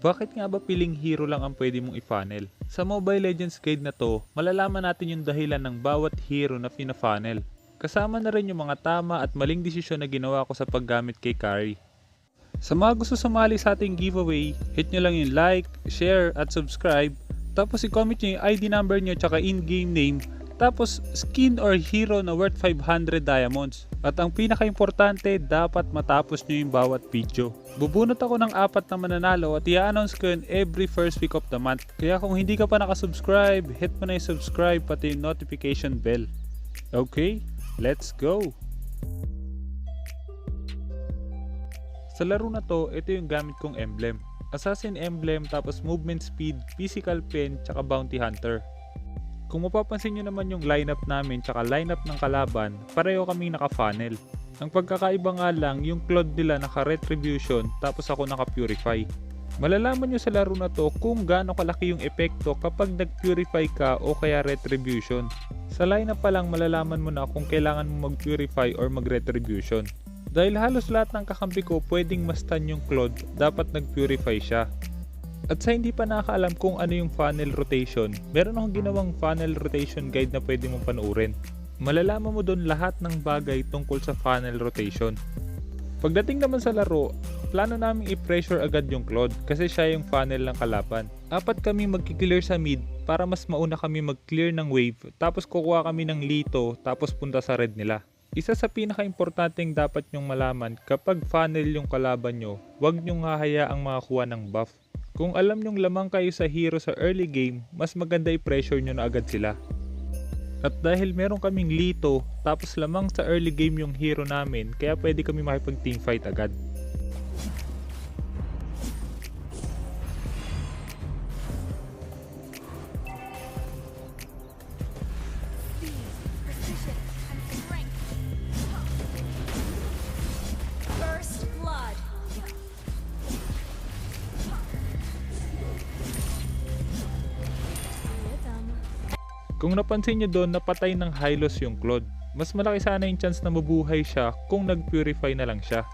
Bakit nga ba piling hero lang ang pwede mong i-funnel? Sa Mobile Legends guide na to, malalaman natin yung dahilan ng bawat hero na pina-funnel. Kasama na rin yung mga tama at maling desisyon na ginawa ko sa paggamit kay Carry. Sa mga gusto sumali sa ating giveaway, hit nyo lang yung like, share at subscribe. Tapos i-comment nyo yung ID number nyo tsaka in-game name. Tapos skin or hero na worth 500 diamonds. At ang pinaka-importante, dapat matapos nyo yung bawat video. Bubunot ako ng 4 na mananalo at i-announce ko yun every first week of the month. Kaya kung hindi ka pa nakasubscribe, hit mo na yung subscribe pati yung notification bell. Okay, let's go! Sa laro na to, ito yung gamit kong emblem. Assassin emblem, tapos movement speed, physical pen, tsaka bounty hunter. Kung mapapansin nyo naman yung lineup namin tsaka lineup ng kalaban, pareho kaming naka-funnel. Ang pagkakaiba nga lang, yung Claude nila naka-retribution tapos ako naka-purify. Malalaman nyo sa laro na to kung gaano kalaki yung epekto kapag nag-purify ka o kaya retribution. Sa lineup pa lang malalaman mo na kung kailangan mo mag-purify or mag-retribution. Dahil halos lahat ng kakampi ko pwedeng ma-stun yung Claude, dapat nag-purify siya. At sa hindi pa nakakaalam kung ano yung funnel rotation, meron akong ginawang funnel rotation guide na pwede mong panuorin. Malalaman mo doon lahat ng bagay tungkol sa funnel rotation. Pagdating naman sa laro, plano namin i-pressure agad yung Claude kasi siya yung funnel ng kalaban. 4 kami magki-clear sa mid para mas mauna kami mag-clear ng wave, tapos kukuha kami ng lito tapos punta sa red nila. Isa sa pinaka-importanteng dapat nyong malaman kapag funnel yung kalaban nyo, huwag nyong hahayaang makakuha ng buff. Kung alam nyong lamang kayo sa hero sa early game, mas maganda i-pressure nyo na agad sila. At dahil meron kaming lito, tapos lamang sa early game yung hero namin, kaya pwede kami makipag-teamfight agad. Kung napansin nyo doon, napatay ng Hylos yung Claude. Mas malaki sana yung chance na mabuhay siya kung nag-purify na lang siya.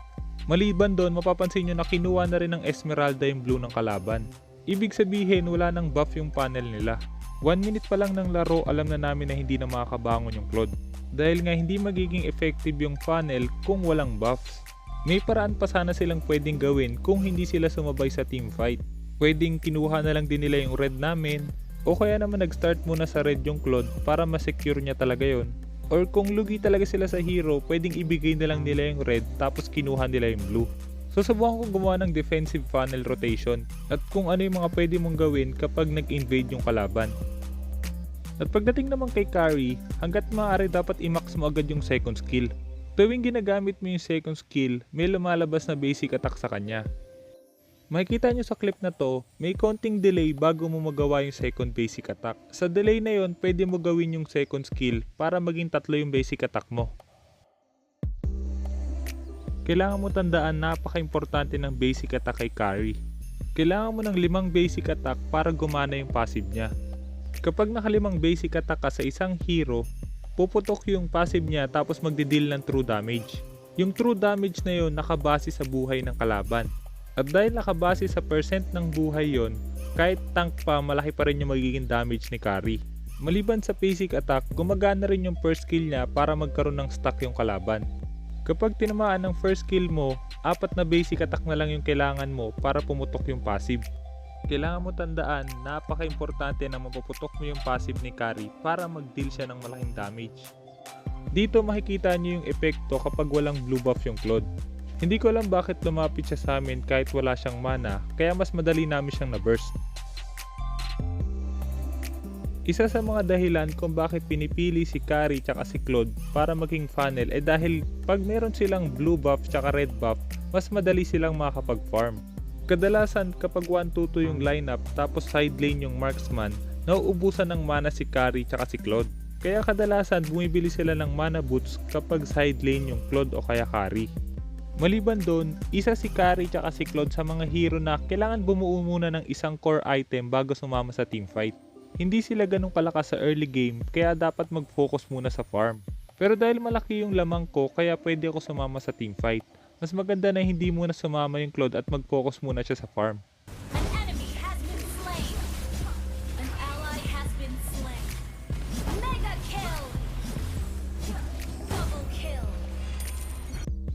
Maliban doon, mapapansin nyo na kinuha na rin ng Esmeralda yung blue ng kalaban. Ibig sabihin, wala nang buff yung panel nila. 1 minute pa lang ng laro, alam na namin na hindi na makakabangon yung Claude. Dahil nga hindi magiging effective yung funnel kung walang buffs. May paraan pa sana silang pwedeng gawin kung hindi sila sumabay sa teamfight. Pwedeng kinuha na lang din nila yung red namin, o kaya naman nag-start muna sa red yung Claude para ma-secure niya talaga yon. Or kung lugi talaga sila sa hero, pwedeng ibigay na lang nila yung red tapos kinuha nila yung blue. So subukan kong gumawa ng defensive funnel rotation at kung ano yung mga pwede mong gawin kapag nag-invade yung kalaban. At pagdating naman kay Carry, hanggat maaari dapat i-max mo agad yung second skill. Tuwing ginagamit mo yung second skill, may lumalabas na basic attack sa kanya. Makikita nyo sa clip na to, may konting delay bago mo magawa yung second basic attack. Sa delay na yon, pwede mo gawin yung second skill para maging 3 yung basic attack mo. Kailangan mo tandaan napaka-importante ng basic attack kay Carry. Kailangan mo ng 5 basic attack para gumana yung passive niya. Kapag naka 5 basic attack ka sa isang hero, puputok yung passive niya tapos magdi-deal ng true damage. Yung true damage na yon nakabase sa buhay ng kalaban. At dahil nakabase sa percent ng buhay yon, kahit tank pa, malaki pa rin yung magiging damage ni Carry. Maliban sa basic attack, gumagana rin yung first skill niya para magkaroon ng stack yung kalaban. Kapag tinamaan ng first skill mo, 4 na basic attack na lang yung kailangan mo para pumutok yung passive. Kailangan mo tandaan, napaka-importante na mapuputok mo yung passive ni Carry para mag-deal siya ng malaking damage. Dito makikita niyo yung epekto kapag walang blue buff yung Claude. Hindi ko alam bakit lumapit siya sa amin kahit wala siyang mana, kaya mas madali namin siyang na-burst. Isa sa mga dahilan kung bakit pinipili si Carry tsaka si Claude para maging funnel ay dahil pag meron silang blue buff tsaka red buff, mas madali silang makakapag-farm. Kadalasan kapag 1-2-2 yung lineup tapos side lane yung marksman, nauubusan ng mana si Carry tsaka si Claude. Kaya kadalasan bumibili sila ng mana boots kapag side lane yung Claude o kaya Carry. Maliban doon, isa si Carry tsaka si Claude sa mga hero na kailangan bumuo muna ng isang core item bago sumama sa teamfight. Hindi sila ganun kalakas sa early game kaya dapat mag-focus muna sa farm. Pero dahil malaki yung lamang ko kaya pwede ako sumama sa teamfight. Mas maganda na hindi muna sumama yung Claude at mag-focus muna siya sa farm.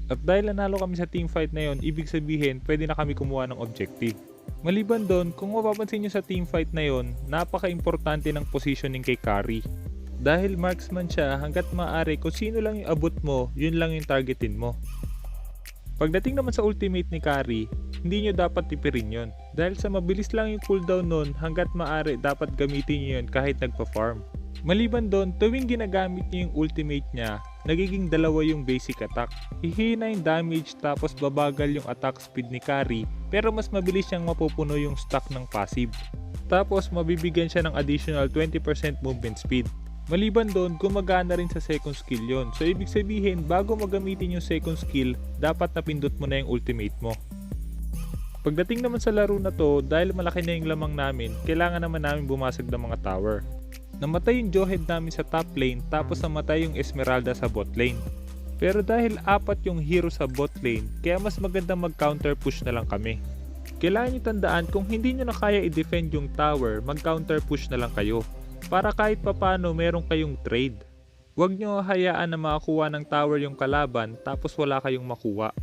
At dahil nanalo kami sa teamfight na yon, ibig sabihin pwede na kami kumuha ng objective. Maliban doon, kung mapapansin nyo sa teamfight na yon, napaka-importante ng positioning kay Carry. Dahil marksman siya, hanggat maaari kung sino lang yung abot mo, yun lang yung targetin mo. Pagdating naman sa ultimate ni Carry, hindi nyo dapat tipirin yon. Dahil sa mabilis lang yung cooldown nun, hanggat maaari dapat gamitin nyo yun kahit nagpa-farm. Maliban doon, tuwing ginagamit niya yung ultimate niya, nagiging dalawa yung basic attack. Hihina yung damage tapos babagal yung attack speed ni Carry, pero mas mabilis siyang mapupuno yung stack ng passive. Tapos mabibigyan siya ng additional 20% movement speed. Maliban doon, gumagana rin sa second skill yon. So ibig sabihin, bago magamitin yung second skill, dapat napindot mo na yung ultimate mo. Pagdating naman sa laro na to, dahil malaki na yung lamang namin, kailangan naman namin bumasag ng mga tower. Namatay yung Jawhead namin sa top lane, tapos namatay yung Esmeralda sa bot lane. Pero dahil 4 yung hero sa bot lane, kaya mas maganda mag-counter push na lang kami. Kailangan nyo tandaan, kung hindi nyo na kaya i-defend yung tower, mag-counter push na lang kayo. Para kahit papano meron kayong trade. Huwag nyo hayaan na makakuha ng tower yung kalaban, tapos wala kayong makuha.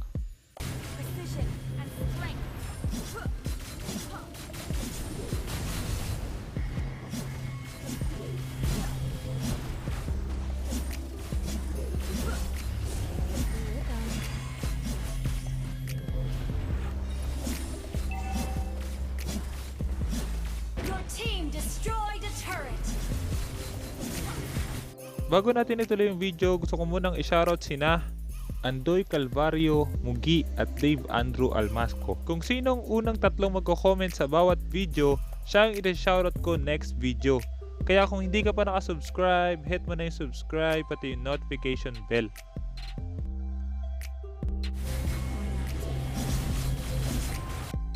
Bago natin ituloy yung video, gusto ko munang i-shoutout sina Andoy Calvario, Mugi at Dave Andrew Almasco. Kung sinong unang tatlong magko-comment sa bawat video, siya ang i-shoutout ko next video. Kaya kung hindi ka pa nakasubscribe, hit mo na yung subscribe pati yung notification bell.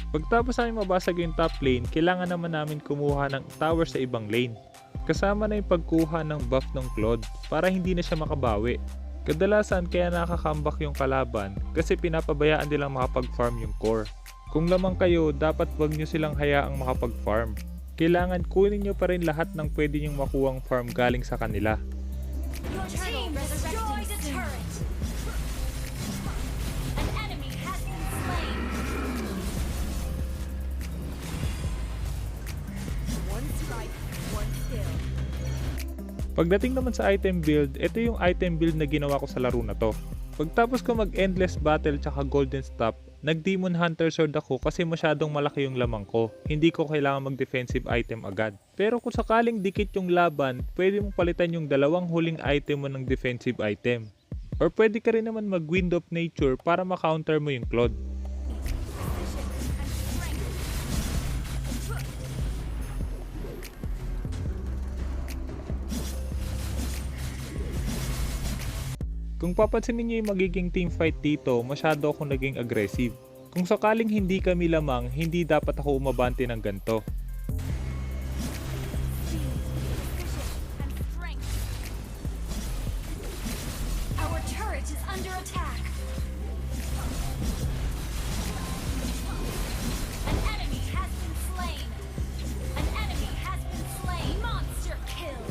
Pagtapos namin mabasag yung top lane, kailangan naman namin kumuha ng tower sa ibang lane. Kasama na yung pagkuha ng buff ng Claude para hindi na siya makabawi. Kadalasan kaya nakakambak yung kalaban kasi pinapabayaan nilang makapag-farm yung core. Kung lamang kayo, dapat wag nyo silang hayaang makapag-farm. Kailangan kunin nyo pa rin lahat ng pwede nyong makuhang farm galing sa kanila. Your team destroyed a turret. An enemy has been slain. One strike, one kill. Pagdating naman sa item build, ito yung item build na ginawa ko sa laro na to. Pagtapos ko mag endless battle tsaka golden stop, nag demon hunter sword ako kasi masyadong malaki yung lamang ko. Hindi ko kailangan mag defensive item agad. Pero kung sakaling dikit yung laban, pwede mong palitan yung dalawang huling item mo ng defensive item. Or pwede ka rin naman mag wind of nature para ma-counter mo yung Claude. Kung papansinin niyo yung magiging teamfight dito, masyado akong naging aggressive. Kung sakaling hindi kami lamang, hindi dapat ako umabante ng ganito. Our turret is under attack. An enemy has been slain. An enemy has been slain. Monster kill.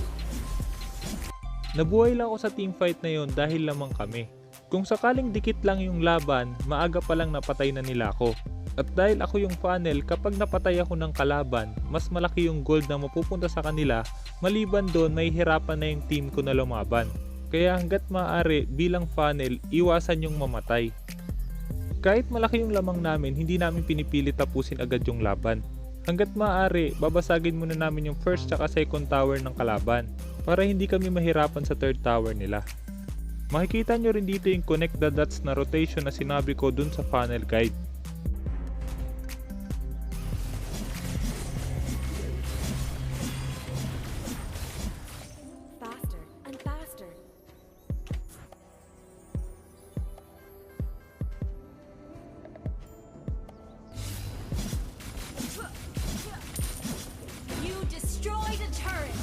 Nabuhay lang ako sa teamfight na yon dahil lamang kami. Kung sakaling dikit lang yung laban, maaga pa lang napatay na nila ako. At dahil ako yung funnel, kapag napatay ako ng kalaban, mas malaki yung gold na mapupunta sa kanila, maliban doon may hirapan na yung team ko na lumaban. Kaya hanggat maaari bilang funnel, iwasan yung mamatay. Kahit malaki yung lamang namin, hindi namin pinipilit tapusin agad yung laban. Hanggat maaari, babasagin muna namin yung first tsaka second tower ng kalaban para hindi kami mahirapan sa third tower nila. Makikita nyo rin dito yung connect the dots na rotation na sinabi ko dun sa funnel guide. Faster and faster. You destroyed a turret.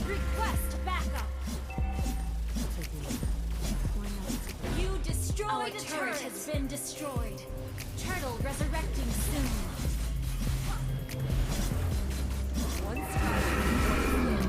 Request backup. You destroyed a turret has been destroyed. Turtle resurrecting soon. One strike, one kill.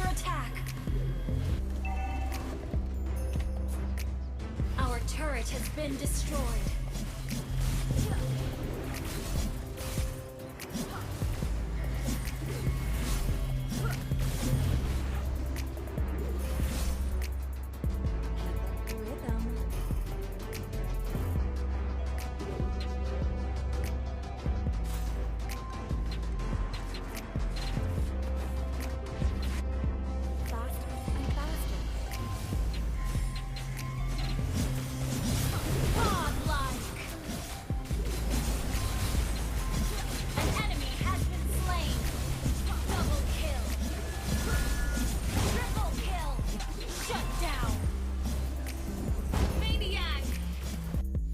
under attack. Our turret has been destroyed. Rhythm. Faster and faster. Godlike. An enemy has been slain. Double kill. Triple kill. Shut down. Maniac.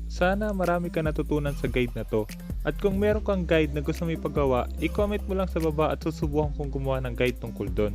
Sana marami ka natutunan sa guide na to. At kung meron kang guide na gusto mo ipagawa, i-comment mo lang sa baba at susubukan kong gumawa ng guide tungkol doon.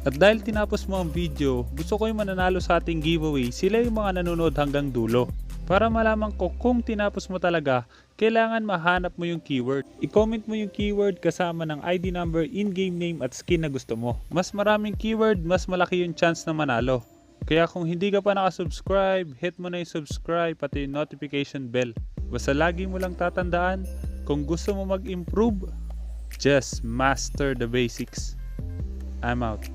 At dahil tinapos mo ang video, gusto ko yung mananalo sa ating giveaway, sila yung mga nanonood hanggang dulo. Para malaman ko kung tinapos mo talaga, kailangan mahanap mo yung keyword. I-comment mo yung keyword kasama ng ID number, in-game name at skin na gusto mo. Mas maraming keyword, mas malaki yung chance na manalo. Kaya kung hindi ka pa nakasubscribe, hit mo na yung subscribe pati yung notification bell. Basta lagi mo lang tatandaan, kung gusto mo mag-improve, just master the basics. I'm out.